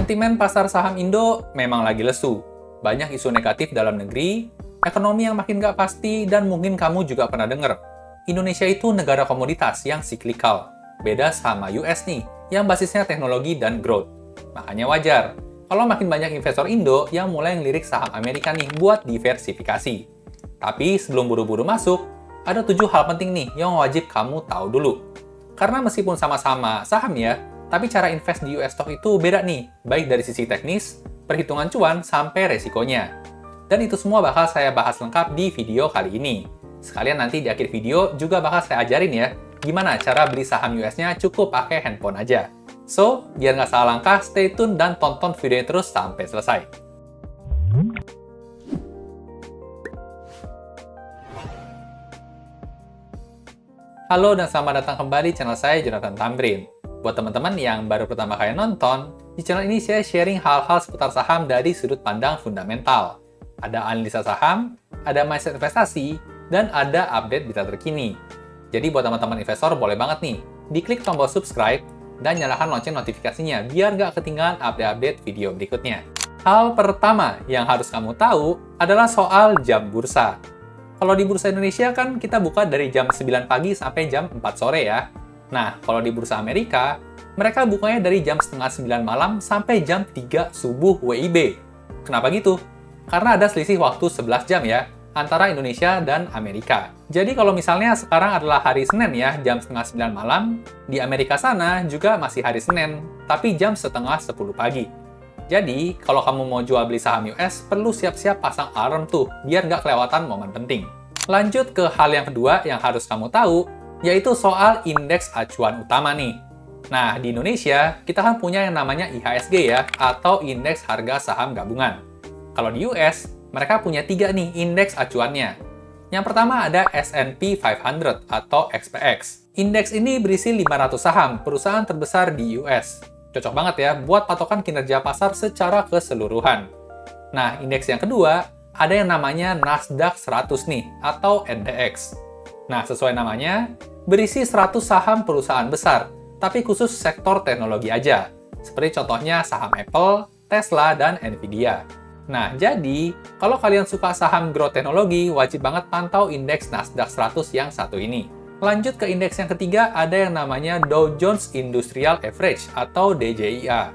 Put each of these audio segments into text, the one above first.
Sentimen pasar saham Indo memang lagi lesu. Banyak isu negatif dalam negeri, ekonomi yang makin nggak pasti, dan mungkin kamu juga pernah dengar. Indonesia itu negara komoditas yang siklikal. Beda sama US nih, yang basisnya teknologi dan growth. Makanya wajar kalau makin banyak investor Indo yang mulai ngelirik saham Amerika nih buat diversifikasi. Tapi sebelum buru-buru masuk, ada 7 hal penting nih yang wajib kamu tahu dulu. Karena meskipun sama-sama saham ya, tapi cara invest di US stock itu beda nih, baik dari sisi teknis, perhitungan cuan, sampai resikonya. Dan itu semua bakal saya bahas lengkap di video kali ini. Sekalian nanti di akhir video juga bakal saya ajarin ya, gimana cara beli saham US-nya cukup pakai handphone aja. So, biar nggak salah langkah, stay tune dan tonton videonya terus sampai selesai. Halo dan selamat datang kembali di channel saya, Jonathan Tamrin. Buat teman-teman yang baru pertama kali nonton, di channel ini saya sharing hal-hal seputar saham dari sudut pandang fundamental. Ada analisa saham, ada mindset investasi, dan ada update berita terkini. Jadi buat teman-teman investor boleh banget nih, diklik tombol subscribe dan nyalakan lonceng notifikasinya biar nggak ketinggalan update-update video berikutnya. Hal pertama yang harus kamu tahu adalah soal jam bursa. Kalau di Bursa Indonesia kan kita buka dari jam 9 pagi sampai jam 4 sore ya. Nah, kalau di Bursa Amerika, mereka bukanya dari jam setengah 9 malam sampai jam 3 subuh WIB. Kenapa gitu? Karena ada selisih waktu 11 jam ya, antara Indonesia dan Amerika. Jadi kalau misalnya sekarang adalah hari Senin ya, jam setengah 9 malam, di Amerika sana juga masih hari Senin, tapi jam setengah 10 pagi. Jadi, kalau kamu mau jual beli saham US, perlu siap-siap pasang alarm tuh, biar nggak kelewatan momen penting. Lanjut ke hal yang kedua yang harus kamu tahu, yaitu soal indeks acuan utama nih. Nah, di Indonesia, kita kan punya yang namanya IHSG ya, atau Indeks Harga Saham Gabungan. Kalau di US, mereka punya 3 nih indeks acuannya. Yang pertama ada S&P 500 atau XPX. Indeks ini berisi 500 saham perusahaan terbesar di US. Cocok banget ya buat patokan kinerja pasar secara keseluruhan. Nah, indeks yang kedua, ada yang namanya Nasdaq 100 nih, atau NDX. Nah, sesuai namanya, berisi 100 saham perusahaan besar, tapi khusus sektor teknologi aja. Seperti contohnya saham Apple, Tesla, dan Nvidia. Nah, jadi, kalau kalian suka saham growth teknologi, wajib banget pantau indeks Nasdaq 100 yang satu ini. Lanjut ke indeks yang ketiga, ada yang namanya Dow Jones Industrial Average atau DJIA.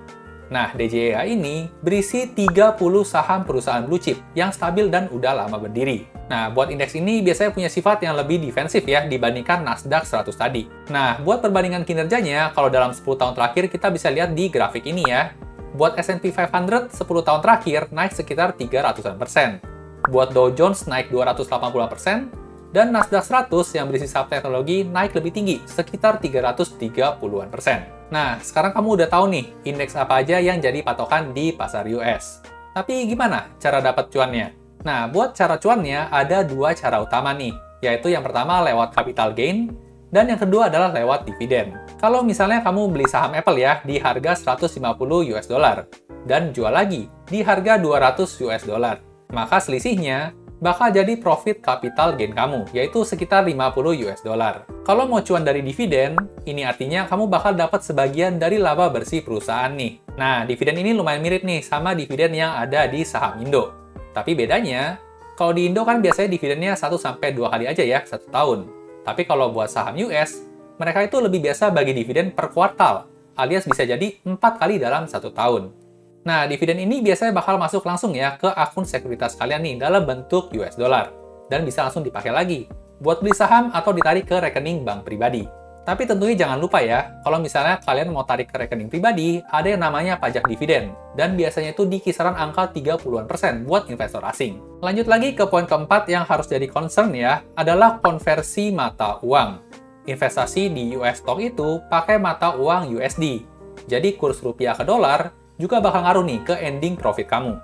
Nah, DJIA ini berisi 30 saham perusahaan blue chip yang stabil dan udah lama berdiri. Nah, buat indeks ini biasanya punya sifat yang lebih defensif ya dibandingkan Nasdaq 100 tadi. Nah, buat perbandingan kinerjanya, kalau dalam 10 tahun terakhir kita bisa lihat di grafik ini ya. Buat S&P 500 10 tahun terakhir naik sekitar 300%. Buat Dow Jones naik 280%. Dan Nasdaq 100 yang berisi saham teknologi naik lebih tinggi, sekitar 330-an%. Nah, sekarang kamu udah tahu nih, indeks apa aja yang jadi patokan di pasar US. Tapi gimana cara dapat cuannya? Nah, buat cara cuannya ada 2 cara utama nih, yaitu yang pertama lewat capital gain, dan yang kedua adalah lewat dividen. Kalau misalnya kamu beli saham Apple ya, di harga 150 US dollar, dan jual lagi di harga 200 US dollar, maka selisihnya bakal jadi profit capital gain kamu, yaitu sekitar 50 US dollar. Kalau mau cuan dari dividen, ini artinya kamu bakal dapat sebagian dari laba bersih perusahaan nih. Nah, dividen ini lumayan mirip nih sama dividen yang ada di saham Indo. Tapi bedanya, kalau di Indo kan biasanya dividennya 1-2 kali aja ya, 1 tahun. Tapi kalau buat saham US, mereka itu lebih biasa bagi dividen per kuartal, alias bisa jadi 4 kali dalam 1 tahun. Nah, dividen ini biasanya bakal masuk langsung ya ke akun sekuritas kalian nih dalam bentuk US dollar. Dan bisa langsung dipakai lagi buat beli saham atau ditarik ke rekening bank pribadi. Tapi tentunya jangan lupa ya, kalau misalnya kalian mau tarik ke rekening pribadi, ada yang namanya pajak dividen. Dan biasanya itu di kisaran angka 30-an% buat investor asing. Lanjut lagi ke poin keempat yang harus jadi concern ya, adalah konversi mata uang. Investasi di US stock itu pakai mata uang USD. Jadi kurs rupiah ke dolar juga bakal ngaruh nih ke ending profit kamu.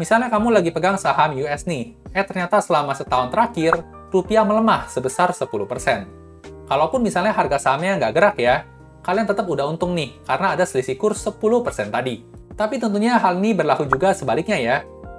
Misalnya kamu lagi pegang saham US nih, ternyata selama setahun terakhir, rupiah melemah sebesar 10%. Kalaupun misalnya harga sahamnya nggak gerak ya, kalian tetap udah untung nih, karena ada selisih kurs 10% tadi. Tapi tentunya hal ini berlaku juga sebaliknya ya.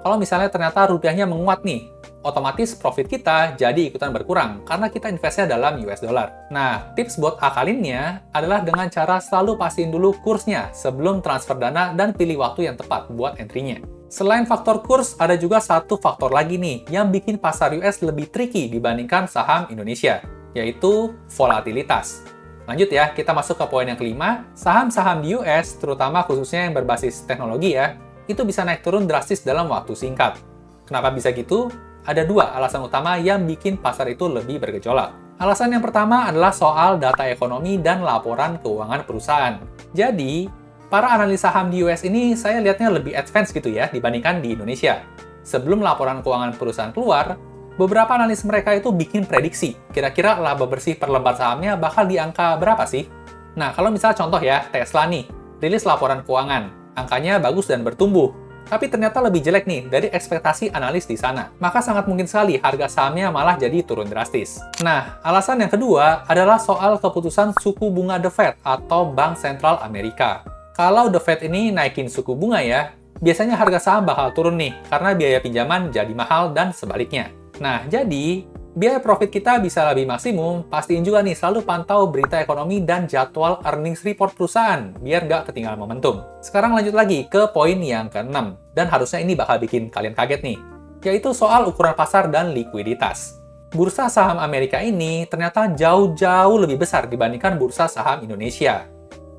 kalau misalnya ternyata rupiahnya menguat nih, otomatis profit kita jadi ikutan berkurang karena kita investnya dalam US dollar. Nah, tips buat akalinnya adalah dengan cara selalu pastiin dulu kursnya sebelum transfer dana dan pilih waktu yang tepat buat entry-nya. Selain faktor kurs, ada juga satu faktor lagi nih yang bikin pasar US lebih tricky dibandingkan saham Indonesia, yaitu volatilitas. Lanjut ya, kita masuk ke poin yang kelima. Saham-saham di US, terutama khususnya yang berbasis teknologi ya, itu bisa naik turun drastis dalam waktu singkat. Kenapa bisa gitu? Ada dua alasan utama yang bikin pasar itu lebih bergejolak. Alasan yang pertama adalah soal data ekonomi dan laporan keuangan perusahaan. Jadi, para analis saham di US ini saya lihatnya lebih advance gitu ya dibandingkan di Indonesia. Sebelum laporan keuangan perusahaan keluar, beberapa analis mereka itu bikin prediksi. Kira-kira laba bersih per lembar sahamnya bakal di angka berapa sih? Nah, kalau misalnya contoh ya, Tesla nih, rilis laporan keuangan. Angkanya bagus dan bertumbuh. Tapi ternyata lebih jelek nih dari ekspektasi analis di sana. Maka sangat mungkin sekali harga sahamnya malah jadi turun drastis. Nah, alasan yang kedua adalah soal keputusan suku bunga The Fed atau Bank Sentral Amerika. Kalau The Fed ini naikin suku bunga ya, biasanya harga saham bakal turun nih karena biaya pinjaman jadi mahal dan sebaliknya. Nah, jadi biar profit kita bisa lebih maksimum, pastiin juga nih selalu pantau berita ekonomi dan jadwal earnings report perusahaan, biar nggak ketinggalan momentum. Sekarang lanjut lagi ke poin yang ke-6, dan harusnya ini bakal bikin kalian kaget nih, yaitu soal ukuran pasar dan likuiditas. Bursa saham Amerika ini ternyata jauh-jauh lebih besar dibandingkan bursa saham Indonesia.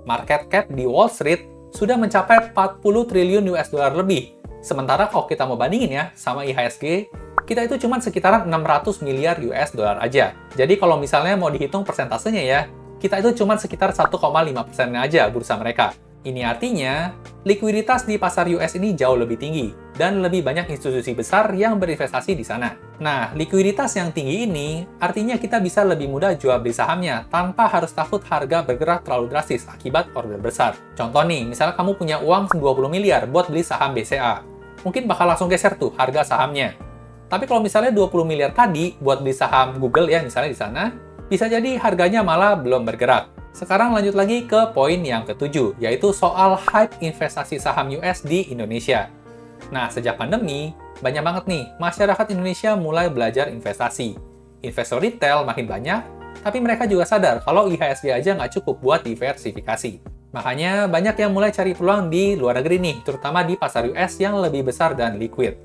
Market cap di Wall Street sudah mencapai 40 triliun US dollar lebih. Sementara kalau kita mau bandingin ya sama IHSG, kita itu cuma sekitaran 600 miliar US dollar aja. Jadi kalau misalnya mau dihitung persentasenya ya, kita itu cuma sekitar 1,5% aja bursa mereka. Ini artinya, likuiditas di pasar US ini jauh lebih tinggi, dan lebih banyak institusi besar yang berinvestasi di sana. Nah, likuiditas yang tinggi ini, artinya kita bisa lebih mudah jual beli sahamnya, tanpa harus takut harga bergerak terlalu drastis akibat order besar. Contoh nih, misalnya kamu punya uang 20 miliar buat beli saham BCA. Mungkin bakal langsung geser tuh harga sahamnya. Tapi kalau misalnya 20 miliar tadi buat beli saham Google ya, misalnya di sana, bisa jadi harganya malah belum bergerak. Sekarang lanjut lagi ke poin yang ke-7, yaitu soal hype investasi saham US di Indonesia. Nah, sejak pandemi, banyak banget nih masyarakat Indonesia mulai belajar investasi. Investor retail makin banyak, tapi mereka juga sadar kalau IHSG aja nggak cukup buat diversifikasi. Makanya banyak yang mulai cari peluang di luar negeri nih, terutama di pasar US yang lebih besar dan liquid.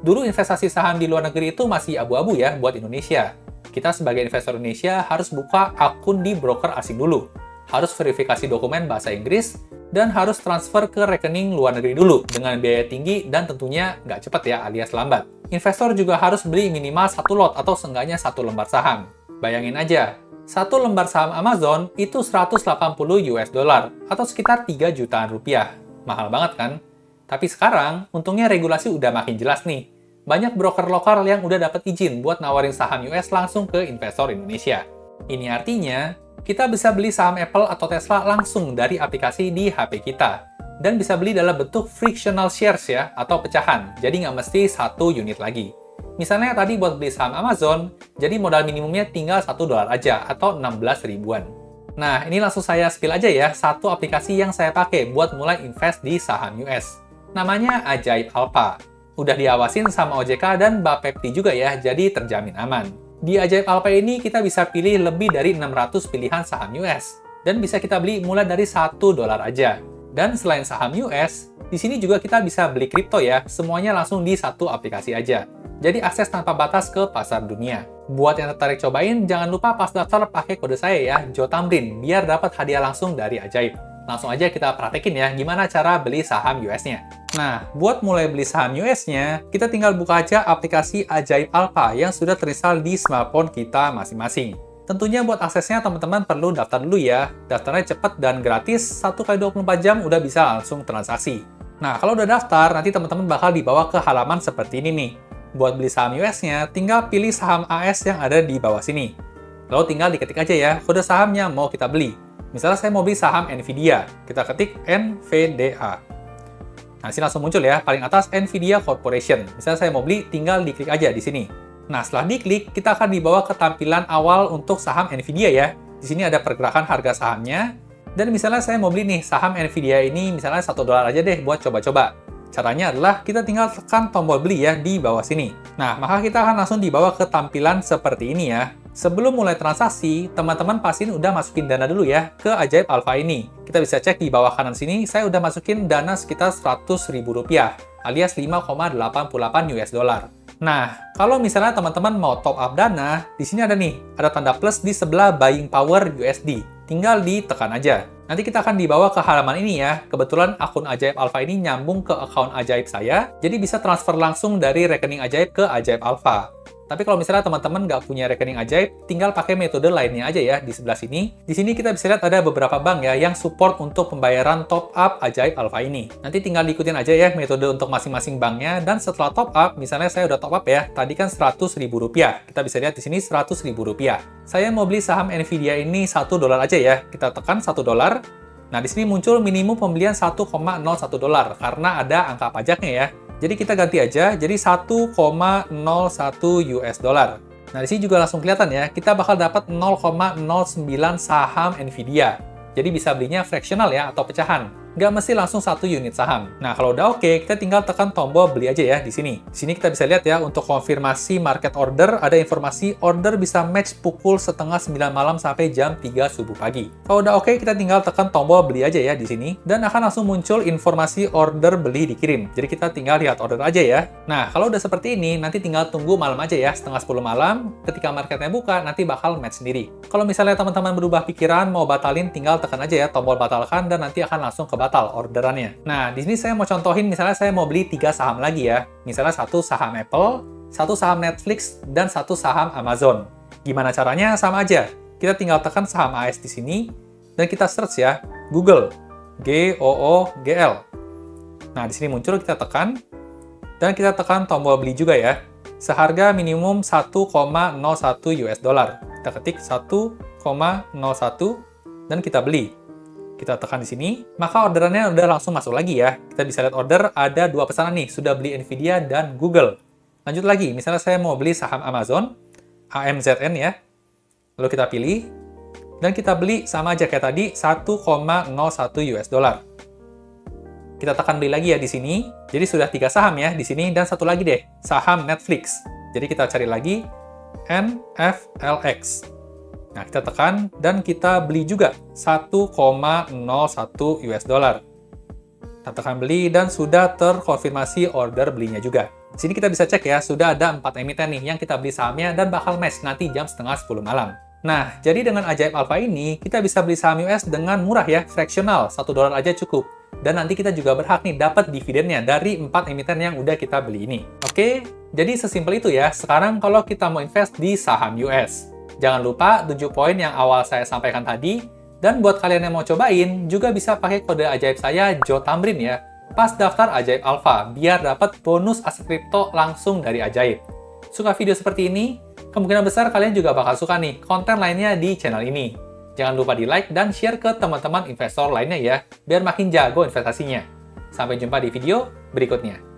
Dulu investasi saham di luar negeri itu masih abu-abu ya buat Indonesia. Kita sebagai investor Indonesia harus buka akun di broker asing dulu, harus verifikasi dokumen bahasa Inggris, dan harus transfer ke rekening luar negeri dulu dengan biaya tinggi dan tentunya nggak cepat ya alias lambat. Investor juga harus beli minimal 1 lot atau seenggaknya 1 lembar saham. Bayangin aja, 1 lembar saham Amazon itu 180 US dollar atau sekitar 3 jutaan rupiah. Mahal banget kan? Tapi sekarang, untungnya regulasi udah makin jelas nih. Banyak broker lokal yang udah dapat izin buat nawarin saham US langsung ke investor Indonesia. Ini artinya, kita bisa beli saham Apple atau Tesla langsung dari aplikasi di HP kita. Dan bisa beli dalam bentuk frictional shares ya, atau pecahan. Jadi nggak mesti 1 unit lagi. Misalnya tadi buat beli saham Amazon, jadi modal minimumnya tinggal $1 aja, atau 16 ribuan. Nah, ini langsung saya spill aja ya, satu aplikasi yang saya pakai buat mulai invest di saham US. Namanya Ajaib Alpha. Udah diawasin sama OJK dan Bapepti juga ya, jadi terjamin aman. Di Ajaib Alpha ini kita bisa pilih lebih dari 600 pilihan saham US. Dan bisa kita beli mulai dari $1 aja. Dan selain saham US, di sini juga kita bisa beli kripto ya, semuanya langsung di satu aplikasi aja. Jadi akses tanpa batas ke pasar dunia. Buat yang tertarik cobain, jangan lupa pas daftar pakai kode saya ya, JoTamrin, biar dapat hadiah langsung dari Ajaib. Langsung aja kita praktekin ya, gimana cara beli saham US-nya. Nah, buat mulai beli saham US-nya, kita tinggal buka aja aplikasi Ajaib Alpha yang sudah terinstall di smartphone kita masing-masing. Tentunya buat aksesnya teman-teman perlu daftar dulu ya. Daftarnya cepat dan gratis, 1x24 jam udah bisa langsung transaksi. Nah, kalau udah daftar, nanti teman-teman bakal dibawa ke halaman seperti ini nih. Buat beli saham US-nya, tinggal pilih saham AS yang ada di bawah sini. Lalu tinggal diketik aja ya, kode sahamnya mau kita beli. Misalnya saya mau beli saham NVIDIA, kita ketik NVDA. Nah, sini langsung muncul ya, paling atas NVIDIA Corporation. Misalnya saya mau beli, tinggal diklik aja di sini. Nah, setelah diklik, kita akan dibawa ke tampilan awal untuk saham NVIDIA ya. Di sini ada pergerakan harga sahamnya. Dan misalnya saya mau beli nih, saham NVIDIA ini misalnya $1 aja deh buat coba-coba. Caranya adalah kita tinggal tekan tombol beli ya di bawah sini. Nah, maka kita akan langsung dibawa ke tampilan seperti ini ya. Sebelum mulai transaksi, teman-teman pastiin udah masukin dana dulu ya ke Ajaib Alpha ini. Kita bisa cek di bawah kanan sini, saya udah masukin dana sekitar Rp100.000 alias 5,88 US dollar. Nah, kalau misalnya teman-teman mau top up dana, di sini ada nih, ada tanda plus di sebelah buying power USD. Tinggal ditekan aja. Nanti kita akan dibawa ke halaman ini ya. Kebetulan akun Ajaib Alpha ini nyambung ke akun Ajaib saya, jadi bisa transfer langsung dari rekening Ajaib ke Ajaib Alpha. Tapi kalau misalnya teman-teman nggak punya rekening Ajaib, tinggal pakai metode lainnya aja ya di sebelah sini. Di sini kita bisa lihat ada beberapa bank ya yang support untuk pembayaran top up Ajaib Alpha ini. Nanti tinggal diikutin aja ya metode untuk masing-masing banknya. Dan setelah top up, misalnya saya udah top up ya, tadi kan Rp100.000. Kita bisa lihat di sini Rp100.000. Saya mau beli saham Nvidia ini $1 aja ya. Kita tekan $1. Nah, di sini muncul minimum pembelian $1,01 karena ada angka pajaknya ya. Jadi kita ganti aja, jadi 1,01 US dollar. Nah, di sini juga langsung kelihatan ya, kita bakal dapat 0,09 saham Nvidia. Jadi bisa belinya fractional ya, atau pecahan. Nggak mesti langsung 1 unit saham. Nah, kalau udah oke, kita tinggal tekan tombol beli aja ya di sini. Di sini kita bisa lihat ya, untuk konfirmasi market order, ada informasi order bisa match pukul setengah 9 malam sampai jam 3 subuh pagi. Kalau udah oke, kita tinggal tekan tombol beli aja ya di sini. Dan akan langsung muncul informasi order beli dikirim. Jadi kita tinggal lihat order aja ya. Nah, kalau udah seperti ini, nanti tinggal tunggu malam aja ya, setengah 10 malam. Ketika marketnya buka, nanti bakal match sendiri. Kalau misalnya teman-teman berubah pikiran, mau batalin, tinggal tekan aja ya tombol batalkan, dan nanti akan langsung ke batal orderannya. Nah, di sini saya mau contohin, misalnya saya mau beli 3 saham lagi ya. Misalnya 1 saham Apple, 1 saham Netflix, dan 1 saham Amazon. Gimana caranya? Sama aja. Kita tinggal tekan saham AS di sini, dan kita search ya, Google, GOOGL. Nah, di sini muncul, kita tekan, dan kita tekan tombol beli juga ya. Seharga minimum 1,01 US dollar. Kita ketik 1,01, dan kita beli. Kita tekan di sini, maka orderannya udah langsung masuk lagi ya. Kita bisa lihat order ada 2 pesanan nih, sudah beli Nvidia dan Google. Lanjut lagi, misalnya saya mau beli saham Amazon, AMZN ya. Lalu kita pilih, dan kita beli sama aja kayak tadi, 1,01 US dollar. Kita tekan beli lagi ya di sini. Jadi sudah 3 saham ya di sini, dan satu lagi deh, saham Netflix. Jadi kita cari lagi, NFLX. Nah, kita tekan, dan kita beli juga 1,01 US dollar. Kita tekan beli, dan sudah terkonfirmasi order belinya juga. Di sini kita bisa cek ya, sudah ada 4 emiten nih yang kita beli sahamnya dan bakal match nanti jam setengah 10 malam. Nah, jadi dengan Ajaib Alpha ini, kita bisa beli saham US dengan murah ya, fractional, $1 aja cukup. Dan nanti kita juga berhak nih dapat dividennya dari 4 emiten yang udah kita beli ini. Oke, jadi sesimpel itu ya. Sekarang kalau kita mau invest di saham US. Jangan lupa 7 poin yang awal saya sampaikan tadi. Dan buat kalian yang mau cobain, juga bisa pakai kode ajaib saya, Joe Tamrin ya, pas daftar Ajaib Alpha, biar dapat bonus aset kripto langsung dari Ajaib. Suka video seperti ini? Kemungkinan besar kalian juga bakal suka nih konten lainnya di channel ini. Jangan lupa di like dan share ke teman-teman investor lainnya ya, biar makin jago investasinya. Sampai jumpa di video berikutnya.